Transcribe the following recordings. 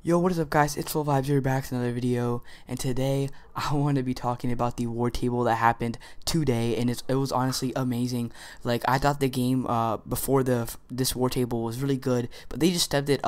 Yo, what is up guys, it's Full Vibes here back with another video, and today I want to be talking about the Wartable that happened today, and it was honestly amazing. Like, I thought the game before this Wartable was really good, but they just stepped it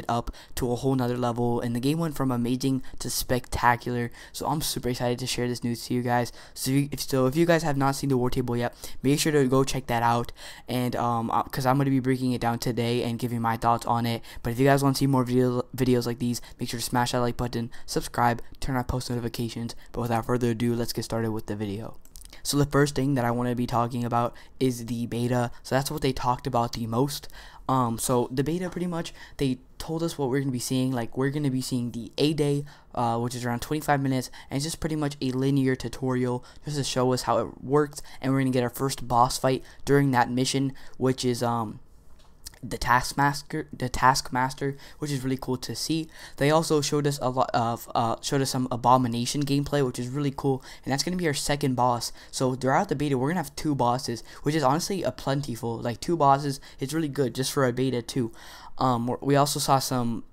up to a whole nother level, and the game went from amazing to spectacular. So I'm super excited to share this news to you guys. So if you guys have not seen the Wartable yet, make sure to go check that out, and because I'm going to be breaking it down today and giving my thoughts on it. But if you guys want to see more videos like these, make sure to smash that like button, subscribe, turn on post notifications. But without further ado, let's get started with the video. So the first thing that I want to be talking about is the beta. So that's what they talked about the most. So the beta, pretty much, they told us what we're going to be seeing. Like, we're going to be seeing the A-Day, which is around 25 minutes, and it's just pretty much a linear tutorial just to show us how it works, and we're going to get our first boss fight during that mission, which is the taskmaster, which is really cool to see. They also showed us a lot of some abomination gameplay, which is really cool, and that's going to be our second boss. So throughout the beta, we're gonna have two bosses, which is honestly a plentiful. Like, two bosses, it's really good just for a beta too. We also saw some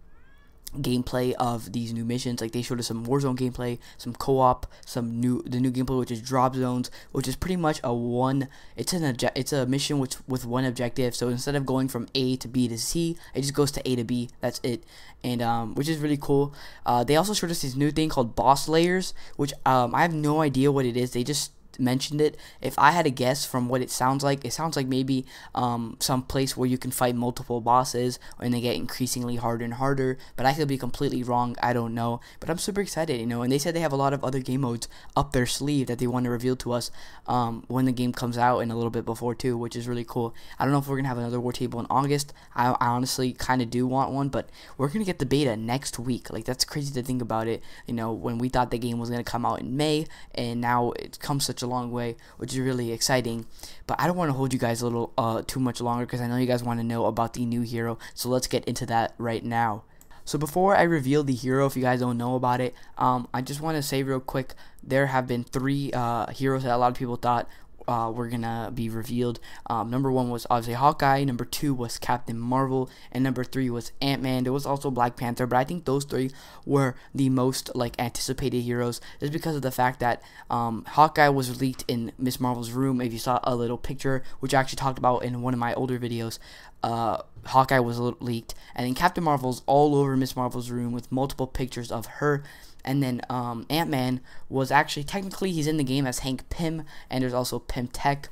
gameplay of these new missions. Like, they showed us some Warzone gameplay, some co-op, the new gameplay, which is drop zones, which is pretty much it's a mission with one objective. So instead of going from A to B to C, it just goes to A to B. That's it. And which is really cool. They also showed us this new thing called boss layers, which I have no idea what it is. They just mentioned it. If I had to guess from what it sounds like maybe some place where you can fight multiple bosses and they get increasingly harder and harder, but I could be completely wrong. I don't know, but I'm super excited, and they said they have a lot of other game modes up their sleeve that they want to reveal to us when the game comes out, and a little bit before too, which is really cool. I don't know if we're gonna have another Wartable in August. I honestly kind of do want one, but we're gonna get the beta next week. Like, that's crazy to think about it, when we thought the game was gonna come out in May, and now it's come such a long way, which is really exciting. But I don't want to hold you guys a little too much longer, because I know you guys want to know about the new hero, so let's get into that right now. So before I reveal the hero, if you guys don't know about it, I just want to say real quick, there have been three heroes that a lot of people thought were gonna be revealed. Number one was obviously Hawkeye, number two was Captain Marvel, and number three was Ant-Man. There was also Black Panther, but I think those three were the most anticipated heroes, just because of the fact that Hawkeye was leaked in Miss Marvel's room. If you saw a little picture, which I actually talked about in one of my older videos, Hawkeye was leaked, and then Captain Marvel's all over Miss Marvel's room with multiple pictures of her. And then Ant-Man was actually, technically, he's in the game as Hank Pym, and there's also Pym Tech.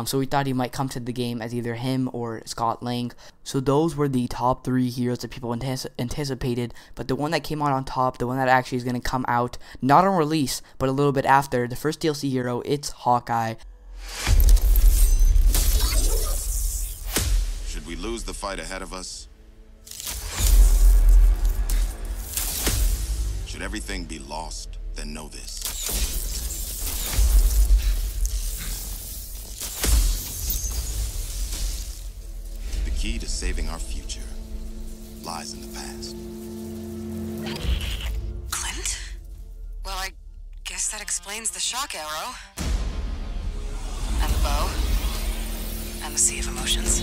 So we thought he might come to the game as either him or Scott Lang. So those were the top three heroes that people anticipated. But the one that came out on top, the one that actually is going to come out, not on release, but a little bit after, the first DLC hero, it's Hawkeye. Should we lose the fight ahead of us? Should everything be lost, then know this. The key to saving our future lies in the past. Clint? Well, I guess that explains the shock arrow. And the bow. And the sea of emotions.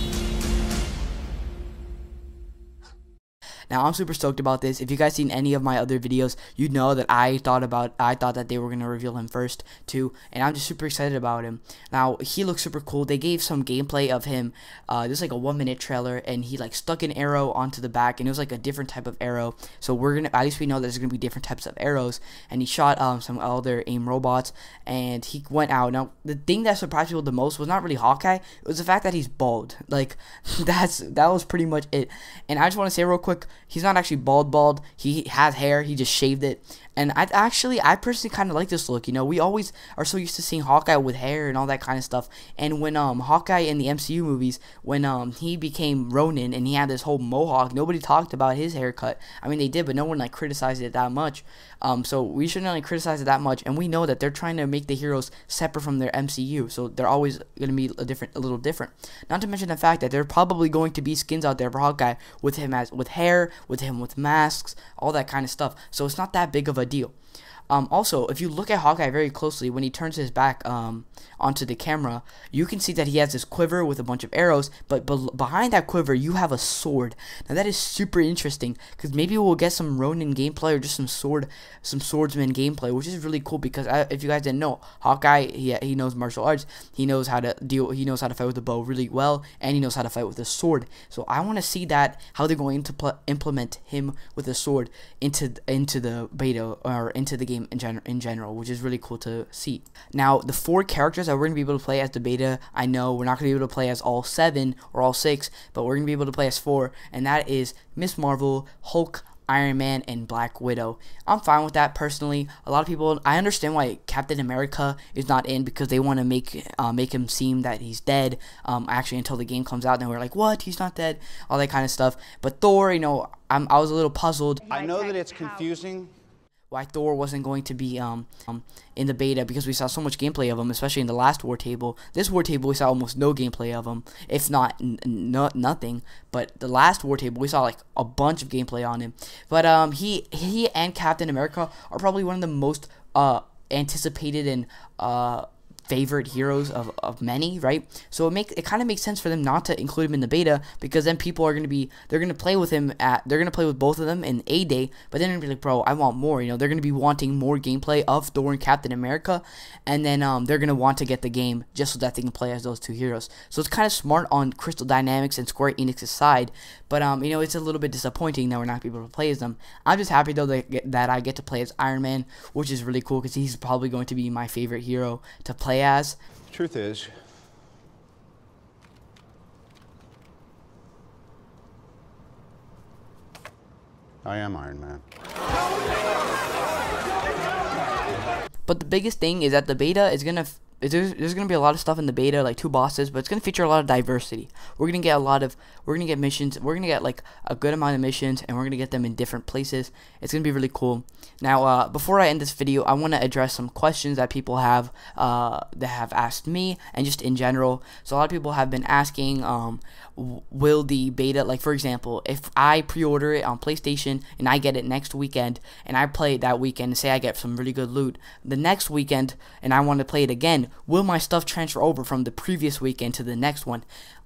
Now, I'm super stoked about this. If you guys seen any of my other videos, you know that I thought that they were going to reveal him first too, and I'm just super excited about him. Now, he looks super cool. They gave some gameplay of him, just like a 1-minute trailer, and he like stuck an arrow onto the back, and it was like a different type of arrow. So at least we know that there's going to be different types of arrows, and he shot some other aim robots, and he went out. Now, the thing that surprised people the most was not really Hawkeye, it was the fact that he's bald. Like, that was pretty much it. And I just want to say real quick, he's not actually bald. He has hair. He just shaved it. And I personally kind of like this look. We always are so used to seeing Hawkeye with hair and all that kind of stuff. And when Hawkeye in the MCU movies, when he became Ronin and he had this whole mohawk, nobody talked about his haircut. I mean, they did, but no one criticized it that much. So we shouldn't criticize it that much. And we know that they're trying to make the heroes separate from their MCU, so they're always going to be a little different. Not to mention the fact that there are probably going to be skins out there for Hawkeye with him with hair, with him with masks, all that kind of stuff. So it's not that big of a deal. Also, if you look at Hawkeye very closely, when he turns his back onto the camera, you can see that he has this quiver with a bunch of arrows, but behind that quiver, you have a sword. Now, that is super interesting, because maybe we'll get some Ronin gameplay, or just some swordsman gameplay, which is really cool, because if you guys didn't know, Hawkeye, he knows martial arts, he knows how to fight with a bow really well, and he knows how to fight with a sword. So I want to see that, how they're going to implement him with a sword into the beta, or into the game in general, which is really cool to see. Now, the 4 characters that we're going to be able to play as the beta, I know we're not going to be able to play as all 7 or all 6, but we're going to be able to play as 4, and that is Miss Marvel, Hulk, Iron Man, and Black Widow. I'm fine with that personally. A lot of people, I understand why Captain America is not in, because they want to make him seem that he's dead. Actually, until the game comes out, and we're like, what? He's not dead. All that kind of stuff. But Thor, you know, I was a little puzzled. I know that it's confusing. Why Thor wasn't going to be in the beta, because we saw so much gameplay of him, especially in the last Wartable. This Wartable, we saw almost no gameplay of him, if not nothing. But the last Wartable, we saw like a bunch of gameplay on him. But he and Captain America are probably one of the most anticipated and favorite heroes of many, right? So it kind of makes sense for them not to include him in the beta, because then people are they're gonna play with him they're gonna play with both of them in a day, but then they're gonna be like, bro, I want more. You know, they're gonna be wanting more gameplay of Thor and Captain America, and then they're gonna want to get the game just so that they can play as those 2 heroes. So it's kind of smart on Crystal Dynamics and Square Enix's side, but you know, it's a little bit disappointing that we're not able to play as them. I'm just happy though that I get to play as Iron Man, which is really cool, because he's probably going to be my favorite hero to play as. Truth is, I am Iron Man. But the biggest thing is that the beta is there's gonna be a lot of stuff in the beta, like 2 bosses, but it's gonna feature a lot of diversity. We're gonna get missions. We're gonna get like a good amount of missions, and we're gonna get them in different places. It's gonna be really cool. Now, before I end this video, I want to address some questions that people have that have asked me, and just in general. So a lot of people have been asking, will the beta, like for example, if I pre-order it on PlayStation and I get it next weekend, and I play it that weekend, and say I get some really good loot the next weekend, and I want to play it again, will my stuff transfer over from the previous weekend to the next one?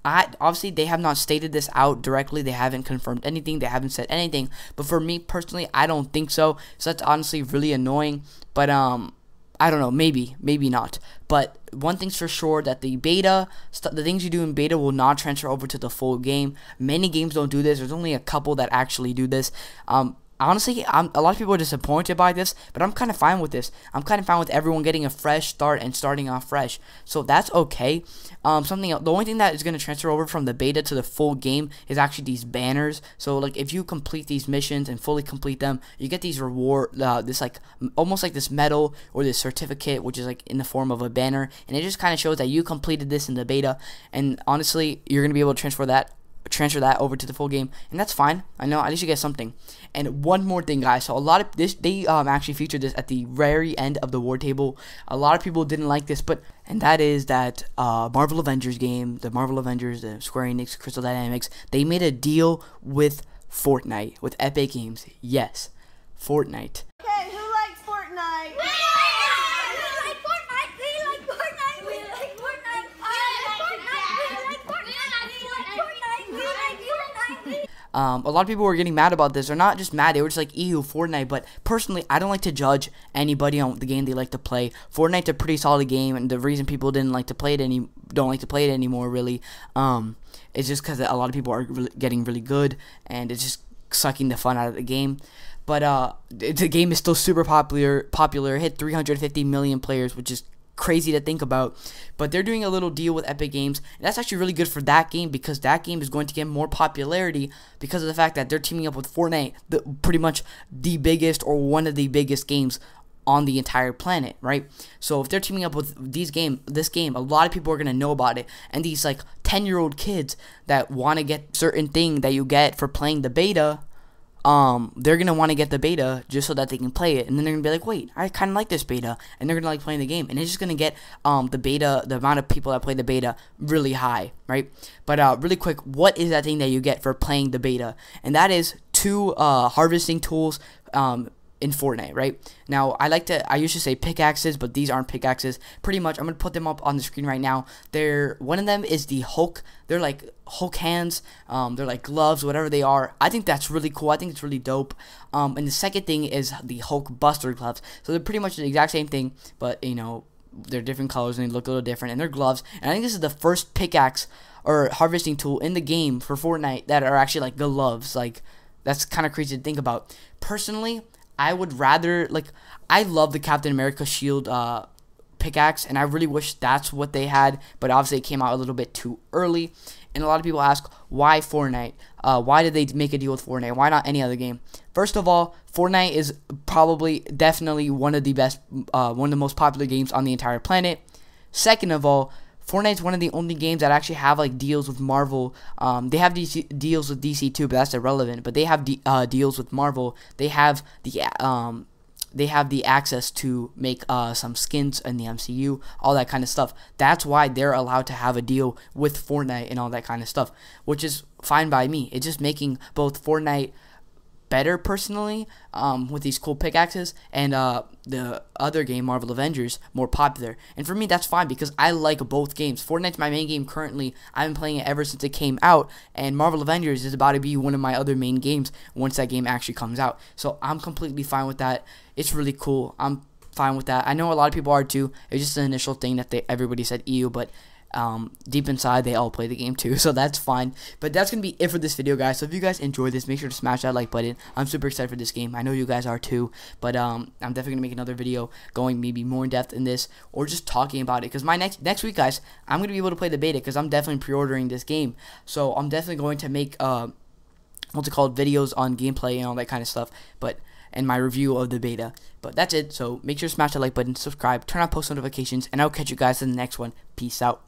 Obviously, they have not stated this out directly. They haven't confirmed anything. They haven't said anything. But for me personally, I don't think so. So that's honestly really annoying. But I don't know. Maybe not. But one thing's for sure, that the beta, the things you do in beta will not transfer over to the full game. Many games don't do this. There's only a couple that actually do this. Honestly, a lot of people are disappointed by this, but I'm kind of fine with this. I'm kind of fine with everyone getting a fresh start and starting off fresh. So that's okay. The only thing that is going to transfer over from the beta to the full game is actually these banners. So like, if you complete these missions and fully complete them, you get these this like almost like this medal or this certificate, which is like in the form of a banner, and it just kind of shows that you completed this in the beta. And honestly, you're going to be able to transfer that over to the full game, and that's fine. I know, at least you get something. And one more thing, guys, so a lot of this, they actually featured this at the very end of the Wartable. A lot of people didn't like this, and that is that Marvel Avengers game, the Marvel Avengers, the Square Enix, Crystal Dynamics, they made a deal with Fortnite, with Epic Games. Yes, Fortnite. Okay, who likes Fortnite? A lot of people were getting mad about this. They're not just mad, they were just like, ew, Fortnite. But personally, I don't like to judge anybody on the game they like to play. Fortnite's a pretty solid game, and the reason people don't like to play it anymore, really, is just because a lot of people are getting really good, and it's just sucking the fun out of the game. But the game is still super popular. It hit 350 million players, which is crazy to think about. But they're doing a little deal with Epic Games, and that's actually really good for that game, because that game is going to get more popularity because of the fact that they're teaming up with Fortnite, pretty much the biggest or one of the biggest games on the entire planet, right? So if they're teaming up with this game, a lot of people are going to know about it, and these like 10-year-old kids that want to get certain thing that you get for playing the beta, they're going to want to get the beta just so that they can play it, and then they're going to be like, wait, I kind of like this beta, and they're going to like playing the game, and it's just going to get the amount of people that play the beta really high, right? But really quick, what is that thing that you get for playing the beta? And that is 2 harvesting tools, in Fortnite, right? Now, I used to say pickaxes, but these aren't pickaxes. Pretty much, I'm going to put them up on the screen right now. One of them is the Hulk. They're like Hulk hands. They're like gloves, whatever they are. I think that's really cool. I think it's really dope. And the second thing is the Hulk Buster gloves. So they're pretty much the exact same thing, but, you know, they're different colors and they look a little different. And they're gloves. And I think this is the first pickaxe or harvesting tool in the game for Fortnite that are actually like gloves. Like, that's kind of crazy to think about. Personally, I would rather, like, I love the Captain America shield pickaxe, and I really wish that's what they had, but obviously it came out a little bit too early. And a lot of people ask, why Fortnite? Why did they make a deal with Fortnite? Why not any other game? First of all, Fortnite is definitely one of the best, one of the most popular games on the entire planet. Second of all, Fortnite's one of the only games that actually have like deals with Marvel. They have deals with DC too, but that's irrelevant. But they have deals with Marvel. They have the access to make some skins in the MCU, all that kind of stuff. That's why they're allowed to have a deal with Fortnite and all that kind of stuff, which is fine by me. It's just making both Fortnite better personally, with these cool pickaxes, and the other game, Marvel Avengers, more popular. And for me, that's fine because I like both games. Fortnite's my main game currently. I've been playing it ever since it came out, and Marvel Avengers is about to be one of my other main games once that game actually comes out. So I'm completely fine with that. It's really cool. I'm fine with that. I know a lot of people are too. It's just an initial thing that everybody said ew, but deep inside they all play the game too, so that's fine. But that's gonna be it for this video, guys. So if you guys enjoyed this, make sure to smash that like button. I'm super excited for this game. I know you guys are too, but I'm definitely gonna make another video going maybe more in depth in this, or just talking about it, because my next week, guys, I'm gonna be able to play the beta, because I'm definitely pre-ordering this game. So I'm definitely going to make what's it called, videos on gameplay and all that kind of stuff, and my review of the beta. But that's it. So make sure to smash that like button, subscribe, turn on post notifications, and I'll catch you guys in the next one. Peace out.